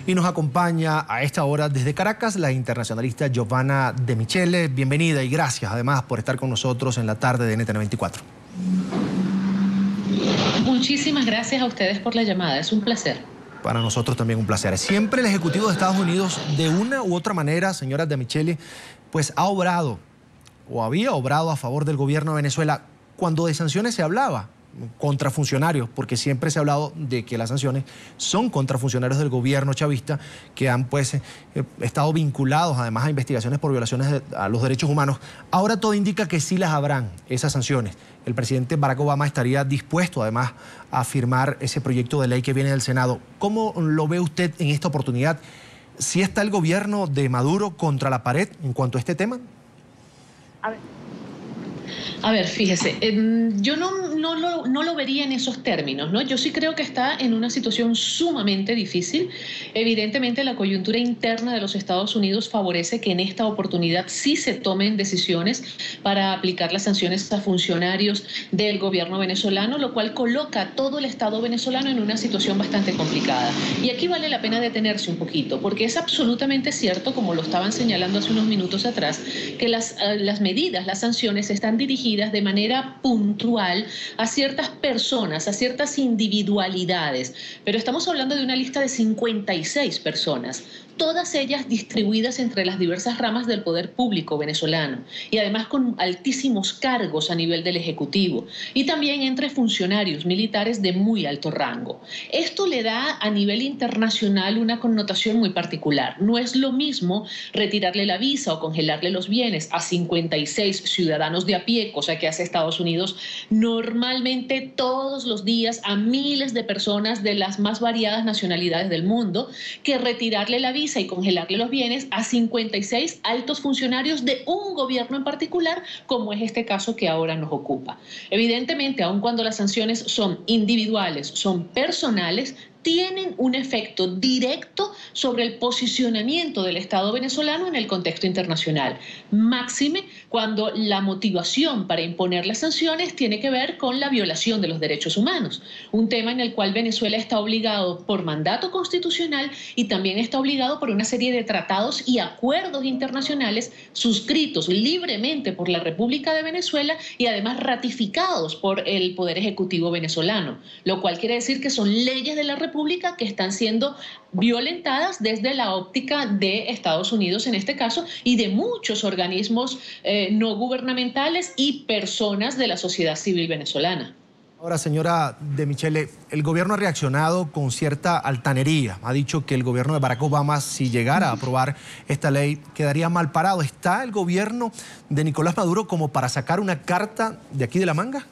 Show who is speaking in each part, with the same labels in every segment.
Speaker 1: Y nos acompaña a esta hora desde Caracas la internacionalista Giovanna De Michele. Bienvenida y gracias además por estar con nosotros en la tarde de NTN24.
Speaker 2: Muchísimas gracias a ustedes por la llamada, es un placer.
Speaker 1: Para nosotros también un placer. Siempre el Ejecutivo de Estados Unidos, de una u otra manera, señora De Michele, pues ha obrado o había obrado a favor del gobierno de Venezuela cuando de sanciones se hablaba contra funcionarios, porque siempre se ha hablado de que las sanciones son contra funcionarios del gobierno chavista que han pues estado vinculados además a investigaciones por violaciones a los derechos humanos. Ahora todo indica que sí las habrán, esas sanciones. El presidente Barack Obama estaría dispuesto además a firmar ese proyecto de ley que viene del Senado. ¿Cómo lo ve usted en esta oportunidad? ¿Sí está el gobierno de Maduro contra la pared en cuanto a este tema?
Speaker 2: A ver, fíjese, yo no lo vería en esos términos, ¿no? Yo sí creo que está en una situación sumamente difícil. Evidentemente, la coyuntura interna de los Estados Unidos favorece que en esta oportunidad sí se tomen decisiones para aplicar las sanciones a funcionarios del gobierno venezolano, lo cual coloca a todo el Estado venezolano en una situación bastante complicada. Y aquí vale la pena detenerse un poquito, porque es absolutamente cierto, como lo estaban señalando hace unos minutos atrás, que las medidas, las sanciones están dirigidas de manera puntual a ciertas personas, a ciertas individualidades. Pero estamos hablando de una lista de 56 personas, todas ellas distribuidas entre las diversas ramas del poder público venezolano y además con altísimos cargos a nivel del Ejecutivo y también entre funcionarios militares de muy alto rango. Esto le da a nivel internacional una connotación muy particular. No es lo mismo retirarle la visa o congelarle los bienes a 56 ciudadanos de a pie, cosa que hace Estados Unidos normalmente todos los días a miles de personas de las más variadas nacionalidades del mundo, que retirarle la visa y congelarle los bienes a 56 altos funcionarios de un gobierno en particular, como es este caso que ahora nos ocupa. Evidentemente, aun cuando las sanciones son individuales, son personales, tienen un efecto directo sobre el posicionamiento del Estado venezolano en el contexto internacional. Máxime cuando la motivación para imponer las sanciones tiene que ver con la violación de los derechos humanos, un tema en el cual Venezuela está obligado por mandato constitucional y también está obligado por una serie de tratados y acuerdos internacionales suscritos libremente por la República de Venezuela y además ratificados por el Poder Ejecutivo venezolano, lo cual quiere decir que son leyes de la República que están siendo violentadas desde la óptica de Estados Unidos en este caso y de muchos organismos no gubernamentales y personas de la sociedad civil venezolana.
Speaker 1: Ahora, señora De Michele, el gobierno ha reaccionado con cierta altanería. Ha dicho que el gobierno de Barack Obama, si llegara a aprobar esta ley, quedaría mal parado. ¿Está el gobierno de Nicolás Maduro como para sacar una carta de aquí de la manga?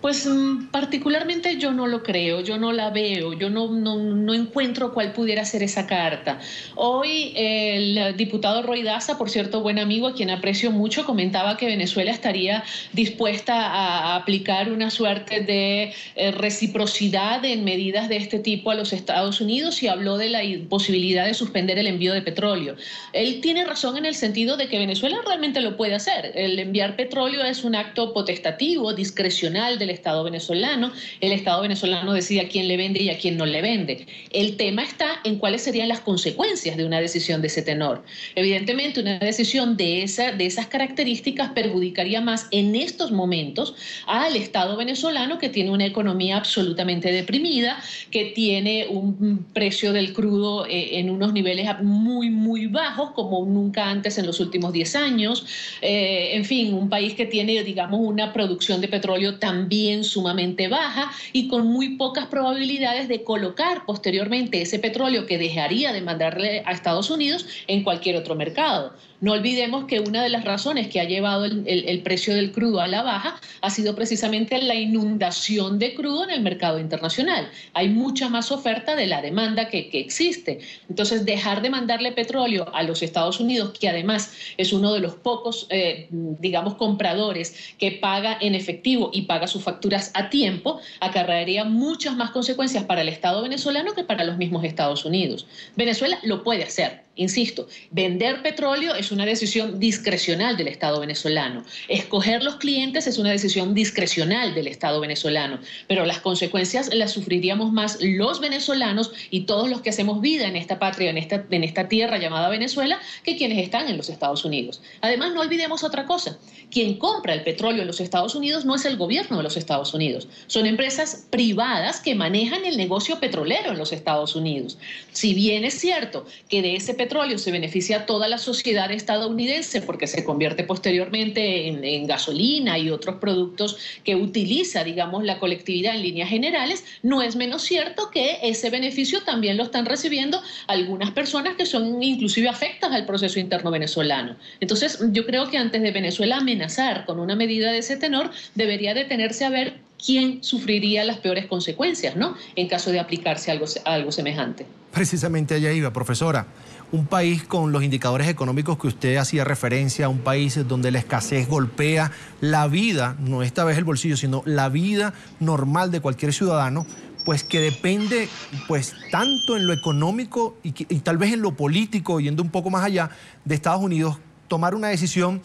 Speaker 2: Pues particularmente yo no lo creo, yo no la veo, yo no encuentro cuál pudiera ser esa carta. Hoy el diputado Roy Daza, por cierto, buen amigo, a quien aprecio mucho, comentaba que Venezuela estaría dispuesta a aplicar una suerte de reciprocidad en medidas de este tipo a los Estados Unidos y habló de la posibilidad de suspender el envío de petróleo. Él tiene razón en el sentido de que Venezuela realmente lo puede hacer. El enviar petróleo es un acto potestativo, discrecional del Estado venezolano. El Estado venezolano decide a quién le vende y a quién no le vende. El tema está en cuáles serían las consecuencias de una decisión de ese tenor. Evidentemente, una decisión de esas características perjudicaría más en estos momentos al Estado venezolano, que tiene una economía absolutamente deprimida, que tiene un precio del crudo en unos niveles muy, muy bajos, como nunca antes en los últimos 10 años. En fin, un país que tiene, digamos, una producción de petróleo también sumamente baja y con muy pocas probabilidades de colocar posteriormente ese petróleo que dejaría de mandarle a Estados Unidos en cualquier otro mercado. No olvidemos que una de las razones que ha llevado el precio del crudo a la baja ha sido precisamente la inundación de crudo en el mercado internacional. Hay mucha más oferta de la demanda que existe. Entonces, dejar de mandarle petróleo a los Estados Unidos, que además es uno de los pocos, digamos, compradores que paga en efectivo y paga sus facturas a tiempo, acarrearía muchas más consecuencias para el Estado venezolano que para los mismos Estados Unidos. Venezuela lo puede hacer. Insisto, vender petróleo es una decisión discrecional del Estado venezolano. Escoger los clientes es una decisión discrecional del Estado venezolano. Pero las consecuencias las sufriríamos más los venezolanos y todos los que hacemos vida en esta patria, en esta tierra llamada Venezuela, que quienes están en los Estados Unidos. Además, no olvidemos otra cosa. Quien compra el petróleo en los Estados Unidos no es el gobierno de los Estados Unidos. Son empresas privadas que manejan el negocio petrolero en los Estados Unidos. Si bien es cierto que de ese petróleo se beneficia a toda la sociedad estadounidense porque se convierte posteriormente en gasolina y otros productos que utiliza, digamos, la colectividad en líneas generales, no es menos cierto que ese beneficio también lo están recibiendo algunas personas que son inclusive afectas al proceso interno venezolano. Entonces, yo creo que antes de Venezuela amenazar con una medida de ese tenor, debería detenerse a ver quién sufriría las peores consecuencias, ¿no?, en caso de aplicarse algo semejante.
Speaker 1: Precisamente allá iba, profesora. Un país con los indicadores económicos que usted hacía referencia, un país donde la escasez golpea la vida, no esta vez el bolsillo, sino la vida normal de cualquier ciudadano, pues que depende pues tanto en lo económico y tal vez en lo político, yendo un poco más allá, de Estados Unidos, tomar una decisión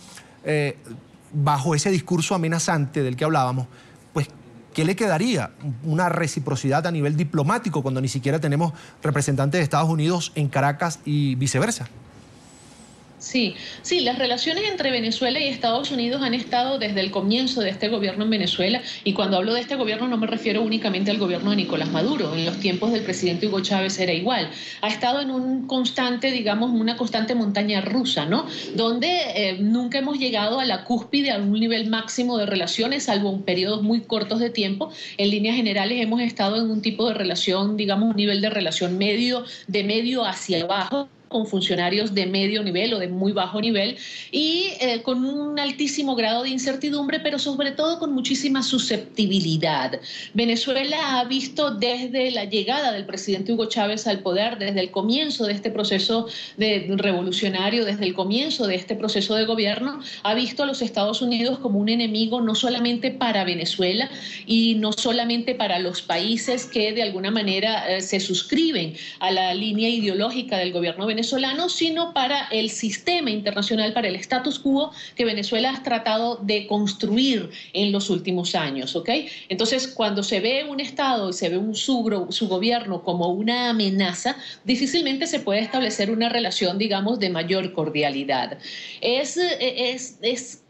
Speaker 1: bajo ese discurso amenazante del que hablábamos, pues ¿qué le quedaría? Una reciprocidad a nivel diplomático cuando ni siquiera tenemos representantes de Estados Unidos en Caracas y viceversa.
Speaker 2: Sí, sí, las relaciones entre Venezuela y Estados Unidos han estado desde el comienzo de este gobierno en Venezuela, y cuando hablo de este gobierno no me refiero únicamente al gobierno de Nicolás Maduro. En los tiempos del presidente Hugo Chávez era igual. Ha estado en un constante, digamos, una constante montaña rusa, ¿no?, donde nunca hemos llegado a la cúspide, a un nivel máximo de relaciones, salvo en periodos muy cortos de tiempo. En líneas generales hemos estado en un tipo de relación, digamos, un nivel de relación medio, de medio hacia abajo, con funcionarios de medio nivel o de muy bajo nivel, y con un altísimo grado de incertidumbre, pero sobre todo con muchísima susceptibilidad. Venezuela ha visto desde la llegada del presidente Hugo Chávez al poder, desde el comienzo de este proceso revolucionario, desde el comienzo de este proceso de gobierno, ha visto a los Estados Unidos como un enemigo no solamente para Venezuela y no solamente para los países que de alguna manera se suscriben a la línea ideológica del gobierno venezolano, sino para el sistema internacional, para el status quo que Venezuela ha tratado de construir en los últimos años, ¿ok? Entonces, cuando se ve un Estado y se ve su gobierno como una amenaza, difícilmente se puede establecer una relación, digamos, de mayor cordialidad. Es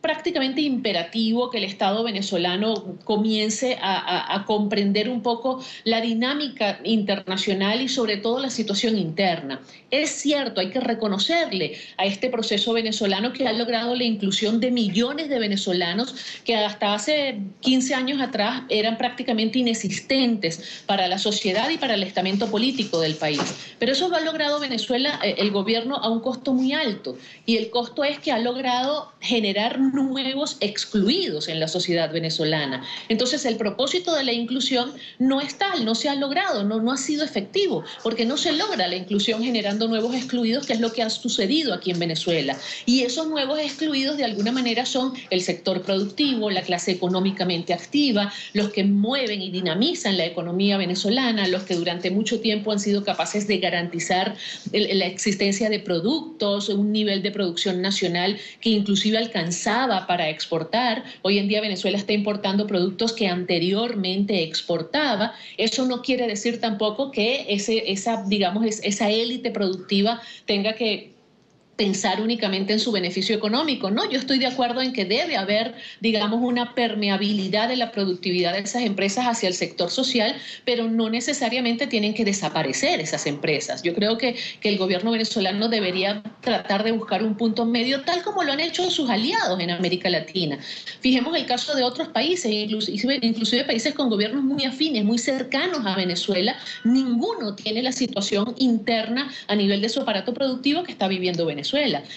Speaker 2: prácticamente imperativo que el Estado venezolano comience a comprender un poco la dinámica internacional y sobre todo la situación interna. Es cierto, hay que reconocerle a este proceso venezolano que ha logrado la inclusión de millones de venezolanos que hasta hace 15 años atrás eran prácticamente inexistentes para la sociedad y para el estamento político del país. Pero eso lo ha logrado Venezuela, el gobierno, a un costo muy alto, y el costo es que ha logrado generar nuevos excluidos en la sociedad venezolana. Entonces, el propósito de la inclusión no es tal, no se ha logrado, no ha sido efectivo, porque no se logra la inclusión generando nuevos excluidos, que es lo que ha sucedido aquí en Venezuela. Y esos nuevos excluidos, de alguna manera, son el sector productivo, la clase económicamente activa, los que mueven y dinamizan la economía venezolana, los que durante mucho tiempo han sido capaces de garantizar la existencia de productos, un nivel de producción nacional que inclusive alcanzaba para exportar. Hoy en día Venezuela está importando productos que anteriormente exportaba. Eso no quiere decir tampoco que esa élite productiva tenga que pensar únicamente en su beneficio económico. No, yo estoy de acuerdo en que debe haber, digamos, una permeabilidad de la productividad de esas empresas hacia el sector social, pero no necesariamente tienen que desaparecer esas empresas. Yo creo que el gobierno venezolano debería tratar de buscar un punto medio, tal como lo han hecho sus aliados en América Latina. Fijemos el caso de otros países, inclusive países con gobiernos muy afines, muy cercanos a Venezuela. Ninguno tiene la situación interna a nivel de su aparato productivo que está viviendo Venezuela.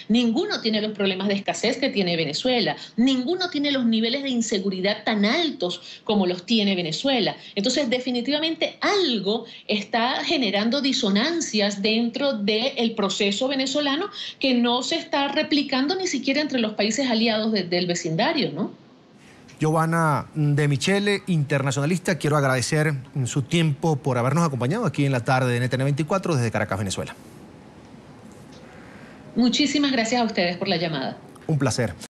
Speaker 2: Ninguno tiene los problemas de escasez que tiene Venezuela. Ninguno tiene los niveles de inseguridad tan altos como los tiene Venezuela. Entonces, definitivamente algo está generando disonancias dentro del proceso venezolano que no se está replicando ni siquiera entre los países aliados del vecindario, ¿no?
Speaker 1: Giovanna De Michele, internacionalista, quiero agradecer su tiempo por habernos acompañado aquí en la tarde de NTN 24 desde Caracas, Venezuela.
Speaker 2: Muchísimas gracias a ustedes por la llamada.
Speaker 1: Un placer.